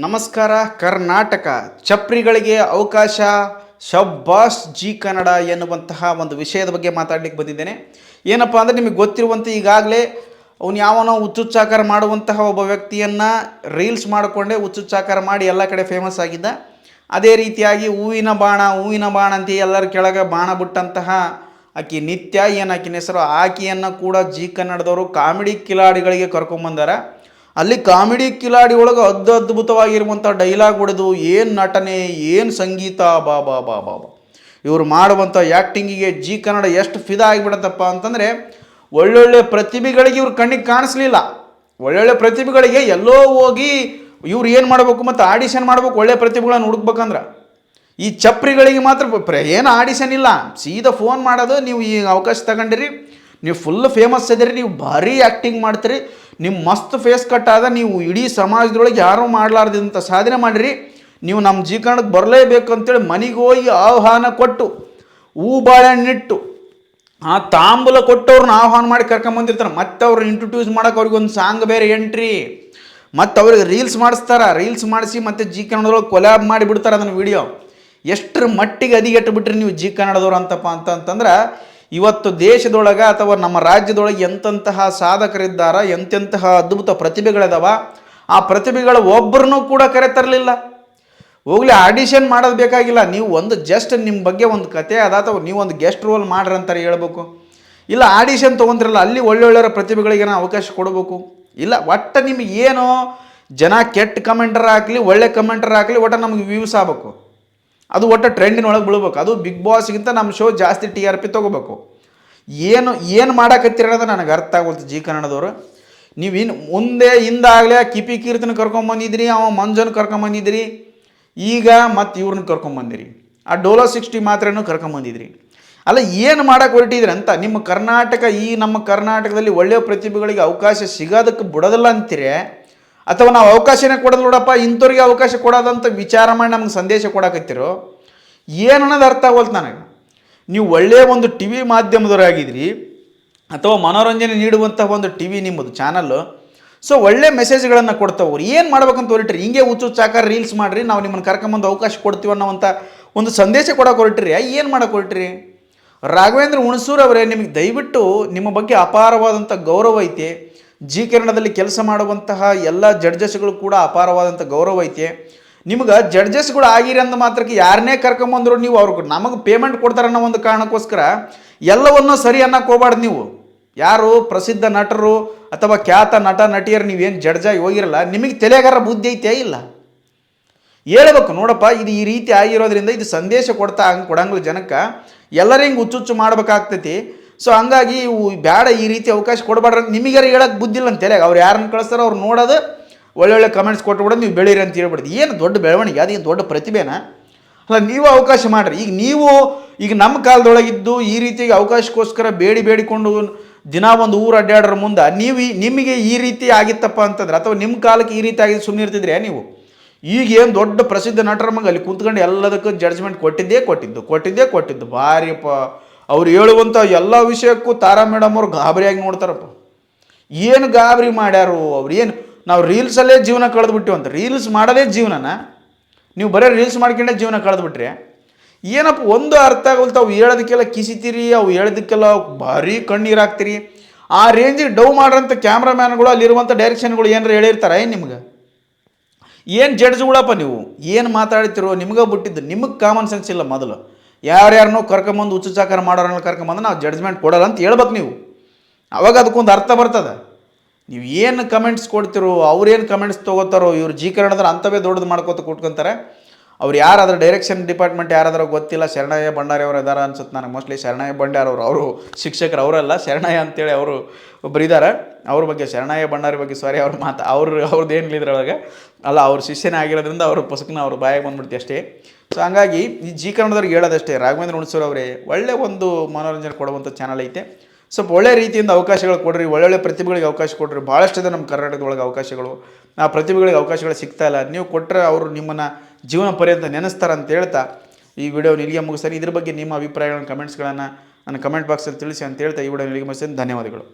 ನಮಸ್ಕಾರ ಕರ್ನಾಟಕ. ಚಪ್ರಿಗಳಿಗೆ ಅವಕಾಶ, ಶಬ್ಬಾಸ್ ಜಿ ಕನ್ನಡ ಎನ್ನುವಂತಹ ಒಂದು ವಿಷಯದ ಬಗ್ಗೆ ಮಾತಾಡಲಿಕ್ಕೆ ಬಂದಿದ್ದೇನೆ. ಏನಪ್ಪ ಅಂದರೆ ನಿಮಗೆ ಗೊತ್ತಿರುವಂತೆ ಈಗಾಗಲೇ ಅವನು ಯಾವನೋ ಹುಚ್ಚುಚ್ಚಾಕಾರ ಮಾಡುವಂತಹ ಒಬ್ಬ ವ್ಯಕ್ತಿಯನ್ನು ರೀಲ್ಸ್ ಮಾಡಿಕೊಂಡೇ ಹುಚ್ಚುಚ್ಚಾಕಾರ ಮಾಡಿ ಎಲ್ಲ ಕಡೆ ಫೇಮಸ್ ಆಗಿದ್ದ. ಅದೇ ರೀತಿಯಾಗಿ ಹೂವಿನ ಬಾಣ ಅಂತ ಎಲ್ಲರ ಕೆಳಗೆ ಬಾಣ ಬಿಟ್ಟಂತಹ ಆಕಿ ನಿತ್ಯ ಏನು ಆಕಿನ ಹೆಸರು, ಆಕೆಯನ್ನು ಕೂಡ ಜಿ ಕನ್ನಡದವರು ಕಾಮಿಡಿ ಕಿಲಾಡಿಗಳಿಗೆ ಕರ್ಕೊಂಬಂದಾರ. ಅಲ್ಲಿ ಕಾಮಿಡಿ ಕಿಲಾಡಿ ಒಳಗೆ ಅದ್ಭುತವಾಗಿರುವಂಥ ಡೈಲಾಗ್ ಹೊಡೆದು ಏನು ನಟನೆ, ಏನು ಸಂಗೀತ, ಬಾ ಬಾ ಬಾ ಬಾ ಬಾ ಇವರು ಮಾಡುವಂಥ ಆ್ಯಕ್ಟಿಂಗಿಗೆ ಜಿ ಕನ್ನಡ ಎಷ್ಟು ಫಿದಾ ಆಗಿಬಿಡತ್ತಪ್ಪ ಅಂತಂದರೆ, ಒಳ್ಳೊಳ್ಳೆ ಪ್ರತಿಭೆಗಳಿಗೆ ಇವ್ರ ಕಣ್ಣಿಗೆ ಕಾಣಿಸ್ಲಿಲ್ಲ. ಒಳ್ಳೊಳ್ಳೆ ಪ್ರತಿಭೆಗಳಿಗೆ ಎಲ್ಲೋ ಹೋಗಿ ಇವ್ರು ಏನು ಮಾಡಬೇಕು ಮತ್ತು ಆಡಿಷನ್ ಮಾಡಬೇಕು. ಒಳ್ಳೆ ಪ್ರತಿಭೆಗಳನ್ನು ಹುಡುಕ್ಬೇಕಂದ್ರೆ ಈ ಚಪ್ರಿಗಳಿಗೆ ಮಾತ್ರ ಏನು ಆಡಿಷನ್ ಇಲ್ಲ, ಸೀದಾ ಫೋನ್ ಮಾಡೋದು. ನೀವು ಈ ಅವಕಾಶ ತಗೊಂಡಿರಿ, ನೀವು ಫುಲ್ ಫೇಮಸ್ ಇದ್ದೀರಿ, ನೀವು ಭಾರಿ ಆ್ಯಕ್ಟಿಂಗ್ ಮಾಡ್ತೀರಿ, ನಿಮ್ಮ ಮಸ್ತ್ ಫೇಸ್ ಕಟ್ ಆದ, ನೀವು ಇಡೀ ಸಮಾಜದೊಳಗೆ ಯಾರೂ ಮಾಡಲಾರ್ದಂಥ ಸಾಧನೆ ಮಾಡಿರಿ, ನೀವು ನಮ್ಮ ಜಿ ಕನ್ನಡಕ್ಕೆ ಬರಲೇಬೇಕು ಅಂತೇಳಿ ಮನೆಗೆ ಹೋಗಿ ಆಹ್ವಾನ ಕೊಟ್ಟು ಹೂ ಬಾಳೆಹಣ್ಣಿಟ್ಟು ಆ ತಾಂಬೂಲ ಕೊಟ್ಟವ್ರನ್ನ ಆಹ್ವಾನ ಮಾಡಿ ಕರ್ಕೊಂಬಂದಿರ್ತಾರೆ. ಮತ್ತು ಅವ್ರನ್ನ ಇಂಟ್ರೊಡ್ಯೂಸ್ ಮಾಡೋಕೆ ಅವ್ರಿಗೆ ಒಂದು ಸಾಂಗ್ ಬೇರೆ ಎಂಟ್ರಿ, ಮತ್ತು ಅವ್ರಿಗೆ ರೀಲ್ಸ್ ಮಾಡಿಸ್ತಾರೆ. ರೀಲ್ಸ್ ಮಾಡಿಸಿ ಮತ್ತು ಜಿ ಕನ್ನಡದೊಳಗೆ ಕೊಲ್ಯಾಬ್ ಮಾಡಿಬಿಡ್ತಾರೆ ಅದನ್ನು ವಿಡಿಯೋ. ಎಷ್ಟರ ಮಟ್ಟಿಗೆ ಅದಿಗೆಟ್ಟು ಬಿಟ್ರಿ ನೀವು ಜಿ ಕನ್ನಡದವ್ರು ಅಂತಂದ್ರೆ, ಇವತ್ತು ದೇಶದೊಳಗೆ ಅಥವಾ ನಮ್ಮ ರಾಜ್ಯದೊಳಗೆ ಎಂತೆಂತಹ ಸಾಧಕರಿದ್ದಾರ, ಎಂತೆಂತಹ ಅದ್ಭುತ ಪ್ರತಿಭೆಗಳಿದಾವ, ಆ ಪ್ರತಿಭೆಗಳ ಒಬ್ಬರನ್ನೂ ಕೂಡ ಕರೆ ತರಲಿಲ್ಲ. ಹೋಗ್ಲಿ ಆಡಿಷನ್ ಮಾಡೋದು ಬೇಕಾಗಿಲ್ಲ, ನೀವು ಒಂದು ಜಸ್ಟ್ ನಿಮ್ಮ ಬಗ್ಗೆ ಒಂದು ಕತೆ ಅದ ಅಥವಾ ನೀವು ಒಂದು ಗೆಸ್ಟ್ ರೋಲ್ ಮಾಡ್ರಿ ಅಂತಾರೆ ಹೇಳ್ಬೇಕು. ಇಲ್ಲ ಆಡಿಷನ್ ತೊಗೊಂತಿರಲ್ಲ, ಅಲ್ಲಿ ಒಳ್ಳೊಳ್ಳೆಯ ಪ್ರತಿಭೆಗಳಿಗೆ ಅವಕಾಶ ಕೊಡಬೇಕು. ಇಲ್ಲ ಒಟ್ಟು ನಿಮಗೆ ಏನೋ ಜನ ಕೆಟ್ಟ ಕಮೆಂಟರ್ ಹಾಕಲಿ, ಒಳ್ಳೆ ಕಮೆಂಟರ್ ಹಾಕಲಿ, ಒಟ್ಟು ನಮಗೆ ವ್ಯೂಸ್ ಆಗಬೇಕು, ಅದು ಒಟ್ಟು ಟ್ರೆಂಡಿನೊಳಗೆ ಬೀಳ್ಬೇಕು. ಅದು ಬಿಗ್ ಬಾಸ್ಗಿಂತ ನಮ್ಮ ಶೋ ಜಾಸ್ತಿ TRP ತೊಗೋಬೇಕು. ಏನು ಮಾಡಕತ್ತೀರ ಅನ್ನೋದು ನನಗೆ ಅರ್ಥ ಆಗೋಲ್ತು ಜಿ ಕನ್ನಡದವರು. ನೀವು ಮುಂದೆ ಹಿಂದಾಗಲೇ ಕಿಪಿ ಕೀರ್ತನ ಕರ್ಕೊಂಬಂದಿದ್ರಿ, ಅವ ಮಂಜನ್ ಕರ್ಕೊಂಬಂದಿದ್ರಿ, ಈಗ ಮತ್ತು ಇವ್ರನ್ನ ಕರ್ಕೊಂಬಂದಿರಿ, ಆ ಡೋಲೋ 60 ಮಾತ್ರನೂ ಕರ್ಕೊಂಬಂದಿದ್ರಿ. ಅಲ್ಲ ಏನು ಮಾಡಕ್ಕೆ ಹೊರಟಿದ್ರಿ ಅಂತ. ನಿಮ್ಮ ಕರ್ನಾಟಕ, ನಮ್ಮ ಕರ್ನಾಟಕದಲ್ಲಿ ಒಳ್ಳೆಯ ಪ್ರತಿಭೆಗಳಿಗೆ ಅವಕಾಶ ಸಿಗೋದಕ್ಕೆ ಬಿಡೋದಿಲ್ಲ ಅಂತೀರಿ, ಅಥವಾ ನಾವು ಅವಕಾಶನೇ ಕೊಡೋದು ನೋಡಪ್ಪ ಇಂಥವ್ರಿಗೆ ಅವಕಾಶ ಕೊಡೋದಂತ ವಿಚಾರ ಮಾಡಿ ನಮ್ಗೆ ಸಂದೇಶ ಕೊಡಕತ್ತಿರೋ, ಏನು ಅನ್ನೋದು ಅರ್ಥ ಆಗೋಲ್ತು ನನಗೆ. ನೀವು ಒಳ್ಳೆಯ ಒಂದು ಟಿ ವಿ ಮಾಧ್ಯಮದವರಾಗಿದ್ರಿ, ಅಥವಾ ಮನೋರಂಜನೆ ನೀಡುವಂತಹ ಒಂದು ಟಿ ವಿ ನಿಮ್ಮದು ಚಾನಲ್ಲು. ಸೊ ಒಳ್ಳೆ ಮೆಸೇಜ್ಗಳನ್ನು ಕೊಡ್ತಾವ್ರು. ಏನು ಮಾಡ್ಬೇಕಂತ ಹೊರಟ್ರಿ, ಹಿಂಗೆ ಹುಚ್ಚುಚ್ಚಾಕಾರ ರೀಲ್ಸ್ ಮಾಡಿರಿ, ನಾವು ನಿಮ್ಮನ್ನು ಕರ್ಕೊಂಬಂದು ಅವಕಾಶ ಕೊಡ್ತೀವಿ ಅನ್ನೋವಂಥ ಒಂದು ಸಂದೇಶ ಕೊಡೋಕೆ ಹೊರಟ್ರಿ. ಏನು ಮಾಡೋಕೆ ಹೊರಟ್ರಿ? ರಾಘವೇಂದ್ರ ಹುಣಸೂರು ಅವರೇ, ನಿಮಗೆ ದಯವಿಟ್ಟು ನಿಮ್ಮ ಬಗ್ಗೆ ಅಪಾರವಾದಂಥ ಗೌರವ ಐತೆ. ಜಿ ಕನ್ನಡದಲ್ಲಿ ಕೆಲಸ ಮಾಡುವಂತಹ ಎಲ್ಲ ಜಡ್ಜಸ್ಗಳು ಕೂಡ ಅಪಾರವಾದಂಥ ಗೌರವ ಐತೆ. ನಿಮ್ಗೆ ಜಡ್ಜಸ್ಗಳು ಆಗಿರಿ ಅಂದ ಮಾತ್ರಕ್ಕೆ ಯಾರನ್ನೇ ಕರ್ಕೊಂಬಂದ್ರು ನೀವು ಅವ್ರಿಗೆ ನಮಗೆ ಪೇಮೆಂಟ್ ಕೊಡ್ತಾರೆ ಅನ್ನೋ ಒಂದು ಕಾರಣಕ್ಕೋಸ್ಕರ ಎಲ್ಲವನ್ನೂ ಸರಿ ಅನ್ನಕ್ಕೆ ಹೋಗ್ಬಾರ್ದು. ನೀವು ಯಾರು ಪ್ರಸಿದ್ಧ ನಟರು ಅಥವಾ ಖ್ಯಾತ ನಟ ನಟಿಯರು ನೀವೇನು ಜಡ್ಜಾಗಿ ಹೋಗಿರಲ್ಲ, ನಿಮಗೆ ತಲೆಗಾರ ಬುದ್ಧಿ ಐತೆ ಇಲ್ಲ, ಹೇಳ್ಬೇಕು ನೋಡಪ್ಪ ಇದು ಈ ರೀತಿ ಆಗಿರೋದ್ರಿಂದ ಇದು ಸಂದೇಶ ಕೊಡಂಗಿಲ್ಲ ಜನಕ್ಕೆ, ಎಲ್ಲರೂ ಹಿಂಗೆ ಹುಚ್ಚುಚ್ಚು ಮಾಡ್ಬೇಕಾಗ್ತೈತಿ. ಸೊ ಹಂಗಾಗಿ ಬೇಡ, ಈ ರೀತಿ ಅವಕಾಶ ಕೊಡಬಾರ್ದು ಅಂತ ನಿಮಗಾರ ಹೇಳಕ್ಕೆ ಬುದ್ಧಿಲ್ಲ ಅಂತ ಹೇಳಿ ಅವ್ರು ಯಾರನ್ನು ಕಳಿಸ್ತಾರೋ ಅವ್ರು ನೋಡೋದು, ಒಳ್ಳೊಳ್ಳೆ ಕಮೆಂಟ್ಸ್ ಕೊಟ್ಬಿಡೋದು, ನೀವು ಬೆಳೀರಿ ಅಂತ ಹೇಳ್ಬಿಡ್ದು. ಏನು ದೊಡ್ಡ ಬೆಳವಣಿಗೆ, ಅದೇನು ದೊಡ್ಡ ಪ್ರತಿಭೆನಾ? ಅಲ್ಲ, ನೀವು ಅವಕಾಶ ಮಾಡಿರಿ. ಈಗ ನಮ್ಮ ಕಾಲದೊಳಗಿದ್ದು ಈ ರೀತಿಯಾಗಿ ಅವಕಾಶಕ್ಕೋಸ್ಕರ ಬೇಡಿಕೊಂಡು ದಿನ ಒಂದು ಊರು ಅಡ್ಡಾಡ್ರ ಮುಂದೆ ನಿಮಗೆ ಈ ರೀತಿ ಆಗಿತ್ತಪ್ಪ ಅಂತಂದ್ರೆ, ಅಥವಾ ನಿಮ್ಮ ಕಾಲಕ್ಕೆ ಈ ರೀತಿ ಆಗಿದ್ದು ಸುಮ್ಮನೆ ಇರ್ತಿದ್ರೆ ನೀವು ಈಗ ಏನು ದೊಡ್ಡ ಪ್ರಸಿದ್ಧ ನಟರ ಮಗ ಅಲ್ಲಿ ಕೂತ್ಕೊಂಡು ಎಲ್ಲದಕ್ಕೂ ಜಡ್ಜ್ಮೆಂಟ್ ಕೊಟ್ಟಿದ್ದು ಭಾರಿಯಪ್ಪ. ಅವ್ರು ಹೇಳುವಂಥ ಎಲ್ಲ ವಿಷಯಕ್ಕೂ ತಾರಾ ಮೇಡಮ್ ಅವ್ರು ಗಾಬರಿಯಾಗಿ ನೋಡ್ತಾರಪ್ಪ. ಏನು ಗಾಬರಿ ಮಾಡ್ಯಾರು ಅವ್ರು? ಏನು ನಾವು ರೀಲ್ಸಲ್ಲೇ ಜೀವನ ಕಳೆದ್ಬಿಟ್ಟಿವಂತ, ರೀಲ್ಸ್ ಮಾಡೋದೇ ಜೀವನನ? ನೀವು ಬರೀ ರೀಲ್ಸ್ ಮಾಡ್ಕೊಂಡೇ ಜೀವನ ಕಳೆದ್ಬಿಟ್ರೆ ಏನಪ್ಪ? ಒಂದು ಅರ್ಥ ಆಗೋಲ್ತು. ಅವು ಹೇಳೋದಕ್ಕೆಲ್ಲ ಕಿಸಿತೀರಿ, ಅವು ಹೇಳೋದಕ್ಕೆಲ್ಲ ಭಾರಿ ಕಣ್ಣೀರು ಹಾಕ್ತೀರಿ. ಆ ರೇಂಜಿಗೆ ಡವ್ ಮಾಡೋಂಥ ಕ್ಯಾಮ್ರಾಮ್ಯಾನ್ಗಳು, ಅಲ್ಲಿರುವಂಥ ಡೈರೆಕ್ಷನ್ಗಳು ಏನಾರು ಹೇಳಿರ್ತಾರೆ ನಿಮ್ಗೆ? ಏನು ಜಡ್ಜ್ಗಳಪ್ಪ ನೀವು? ಏನು ಮಾತಾಡ್ತಿರೋ ನಿಮ್ಗೆ ಬಿಟ್ಟಿದ್ದು. ನಿಮಗೆ ಕಾಮನ್ ಸೆನ್ಸ್ ಇಲ್ಲ. ಮೊದಲು ಯಾರ್ಯಾರನ್ನೋ ಕರ್ಕೊಂಬಂದು ಹುಚ್ಚುಚ್ಚಾಕಾರ ಮಾಡೋರನ್ನ ಕರ್ಕೊಂಬಂದು ನಾವು ಜಡ್ಜ್ಮೆಂಟ್ ಕೊಡೋಲ್ಲ ಅಂತ ಹೇಳ್ಬೇಕು ನೀವು. ಅವಾಗ ಅದಕ್ಕೊಂದು ಅರ್ಥ ಬರ್ತದೆ. ನೀವು ಏನು ಕಮೆಂಟ್ಸ್ ಕೊಡ್ತಿರೋ, ಅವ್ರೇನು ಕಮೆಂಟ್ಸ್ ತೊಗೋತಾರೋ, ಇವ್ರು ಜಿ ಕನ್ನಡದಲ್ಲಿ ಅಂಥವೇ ದೊಡ್ಡದು ಕೊಟ್ಕೊಂತಾರೆ. ಅವ್ರು ಯಾರಾದ್ರೂ ಡೈರೆಕ್ಷನ್ ಡಿಪಾರ್ಟ್ಮೆಂಟ್ ಯಾರಾದ್ರೂ ಗೊತ್ತಿಲ್ಲ, ಶರಣಯ್ಯ ಭಂಡಾರಿ ಅವರು ಇದ್ದಾರೆ ಅನ್ಸುತ್ತೆ ನನಗೆ. ಮೋಸ್ಟ್ಲಿ ಶರಣಯ್ಯ ಭಂಡಾರಿ ಅವರು ಶಿಕ್ಷಕರು ಅವರಲ್ಲ, ಶರಣಯ್ಯ ಅಂತೇಳಿ ಅವರು ಒಬ್ಬರು ಇದ್ದಾರೆ. ಅವ್ರ ಬಗ್ಗೆ, ಶರಣಯ್ಯ ಭಂಡಾರಿ ಬಗ್ಗೆ ಸಾರಿ, ಅವ್ರದ್ದು ಏನು ಇದ್ರೊಳಗೆ ಅಲ್ಲ, ಅವ್ರ ಶಿಷ್ಯನೇ ಆಗಿರೋದ್ರಿಂದ ಅವ್ರ ಪುಸ್ತಕನ ಅವ್ರ ಬಾಯಿಗೆ ಬಂದ್ಬಿಡ್ತೀವಿ ಅಷ್ಟೇ. ಸೊ ಹಂಗಾಗಿ ಈ ಜಿ ಕನ್ನಡದವ್ರಿಗೆ ಹೇಳೋದಷ್ಟೇ, ರಾಘವೇಂದ್ರ ಹುಣಸೂರು ಅವರೇ ಒಳ್ಳೆ ಒಂದು ಮನೋರಂಜನೆ ಕೊಡುವಂಥ ಚಾನಲ್ ಐತೆ. ಸ್ವಲ್ಪ ಒಳ್ಳೆ ರೀತಿಯಿಂದ ಅವಕಾಶಗಳು ಕೊಡ್ರಿ, ಒಳ್ಳೊಳ್ಳೆ ಪ್ರತಿಭೆಗಳಿಗೆ ಅವಕಾಶ ಕೊಡ್ರಿ. ಭಾಳಷ್ಟಿದೆ ನಮ್ಮ ಕರ್ನಾಟಕದೊಳಗೆ ಅವಕಾಶಗಳು. ಆ ಪ್ರತಿಭೆಗಳಿಗೆ ಅವಕಾಶಗಳು ಸಿಗ್ತಾ ಇಲ್ಲ. ನೀವು ಕೊಟ್ಟರೆ ಅವರು ನಿಮ್ಮನ್ನು ಜೀವನ ಪರ್ಯಂತ ನೆನೆಸ್ತಾರೆ ಅಂತ ಹೇಳ್ತಾ ಈ ವಿಡಿಯೋನ ಇಲ್ಲಿಗೆ ಮುಗಿಸ್ತಾರೆ. ಇದ್ರ ಬಗ್ಗೆ ನಿಮ್ಮ ಅಭಿಪ್ರಾಯಗಳನ್ನು, ಕಮೆಂಟ್ಸ್ಗಳನ್ನು ನನ್ನ ಕಮೆಂಟ್ ಬಾಕ್ಸಲ್ಲಿ ತಿಳಿಸಿ ಅಂತ ಹೇಳ್ತಾ ಈ ವಿಡಿಯೋ ಇಲ್ಲಿಗೆ ಮುಗಿಸ್ತೀನಿ. ಧನ್ಯವಾದಗಳು.